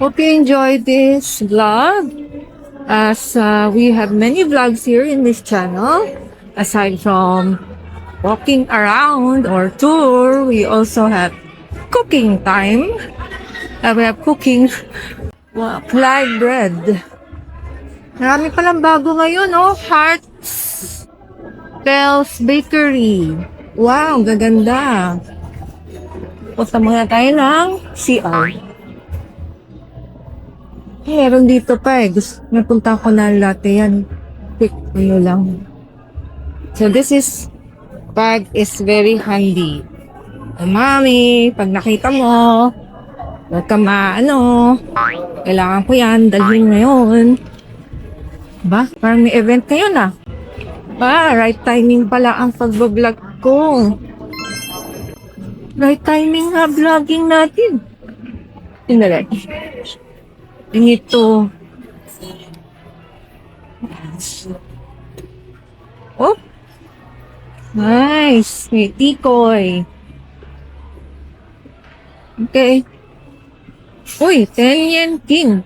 Hope you enjoyed this vlog as we have many vlogs here in this channel. Aside from walking around or tour, we also have cooking time. We have cooking flag bread. Marami palang bago ngayon, oh. Hearts Bells Bakery. Wow, gaganda. Punta muna tayo ng CR. Meron dito pa eh. Napunta ko na latte yan. Quick, ano lang. So this is, bag is very handy. Oh, mami, pag nakita mo, huwag ka kailangan ko yan, dalhin ngayon. Ba? Parang may event ngayon ah. Ba, right timing pala ang pag-vlog ko. Right timing nga vlogging natin. Tinalay. Ito. Oh. Nice. May tikoy. Okay. Uy, 10 yen king.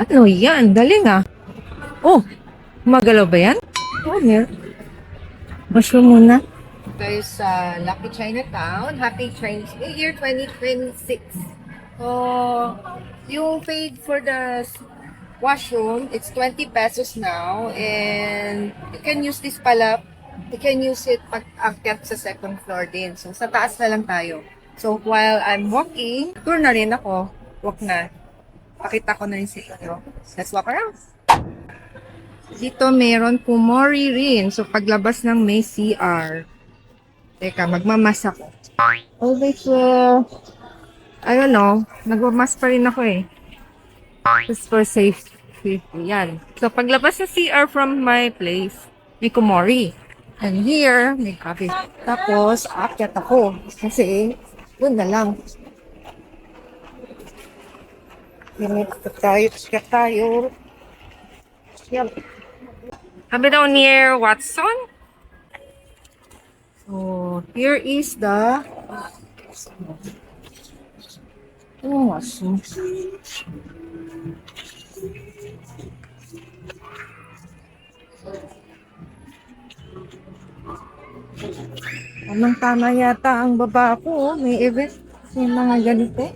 Ano yan? Galing ah. Oh, magalaw ba yan? Oh, here. Mushroom muna. Tayo sa Lucky Chinatown. Happy Chinese New Year 2026. So, yung paid for the washroom, it's 20 pesos now. And you can use this pala. You can use it pag akyat sa second floor din. So, sa taas na lang tayo. So, while I'm walking, tour na rin ako. Walk na. Pakita ko na rin sa inyo. Let's walk around. Dito meron kumori rin. So, paglabas ng may CR. Teka, magmamas ako. Always, I don't know. Nagmamas pa rin ako eh. Just for safety. Yan. So, paglabas ng CR from my place, may kumori. And here, may coffee. Tapos, aakyat ako. Kasi, yun na lang. Aakyat tayo. Yan. Kami daw near Watson. So, here is the Watson. Tamang-tama yata ang baba ko. May event. May mga ganito.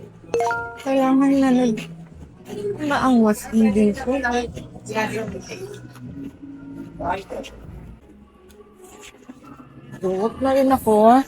Kailangan na maangwas din dito. Duwag na rin ako.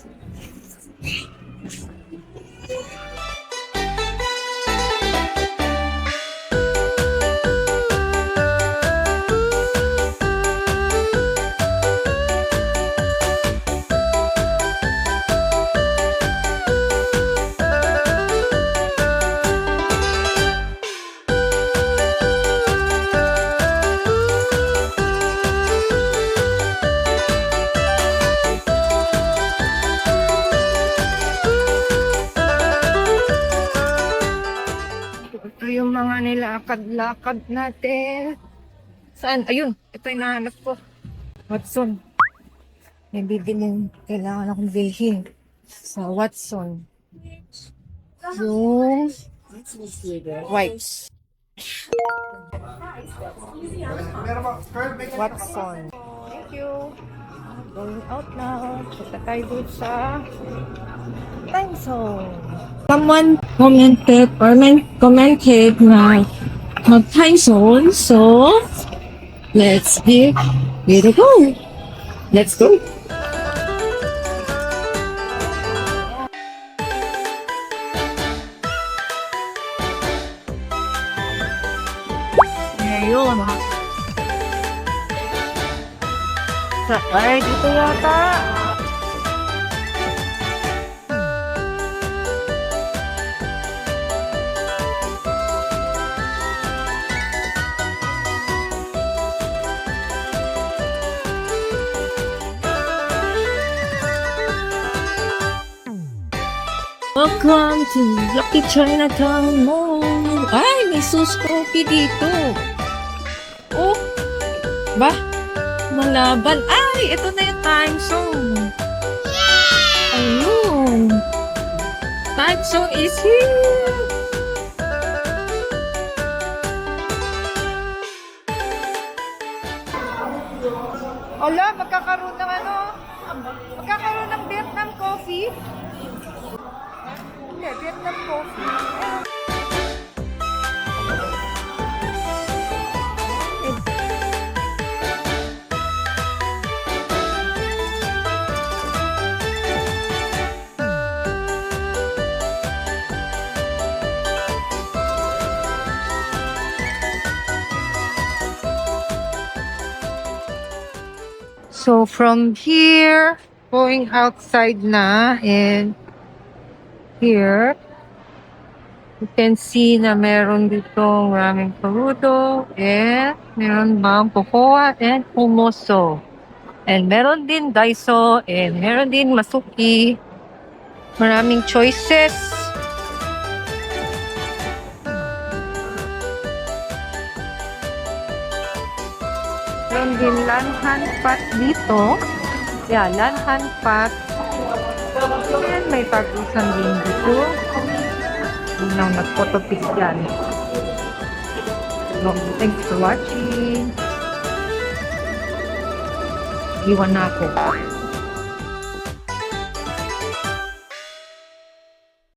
Ito yung mga nilakad-lakad natin. Saan? Ayun, ito yung nahanap ko. Watson. May bibilin. Kailangan akong bilhin. Sa Watson. Yung wipes. Watson. Thank you. Going out now. Punta tayo dun sa time zone. Someone commented na mag-time zone. So, let's give it a go. Let's go. Ngayon, ay, dito yata. Welcome to Lucky Chinatown Mall. Ay, may suskopi dito. Oh, ba? Malaban. Ay, ito na yung time zone. Ayun. Time zone is here. Ala, magkakaroon ng ano? Magkakaroon ng Vietnam coffee? Hindi, Vietnam coffee. So from here, going outside na, and here, you can see na meron dito maraming parudo, and meron bang cocoa and umuso. And meron din daiso, and meron din masuki. Maraming choices. Meron din lanhan pat dito. Yeah, lanhan pat. And may pag-usan din dito. Hindi lang nag-photopic yan. So, thanks for watching. Iwan na ako.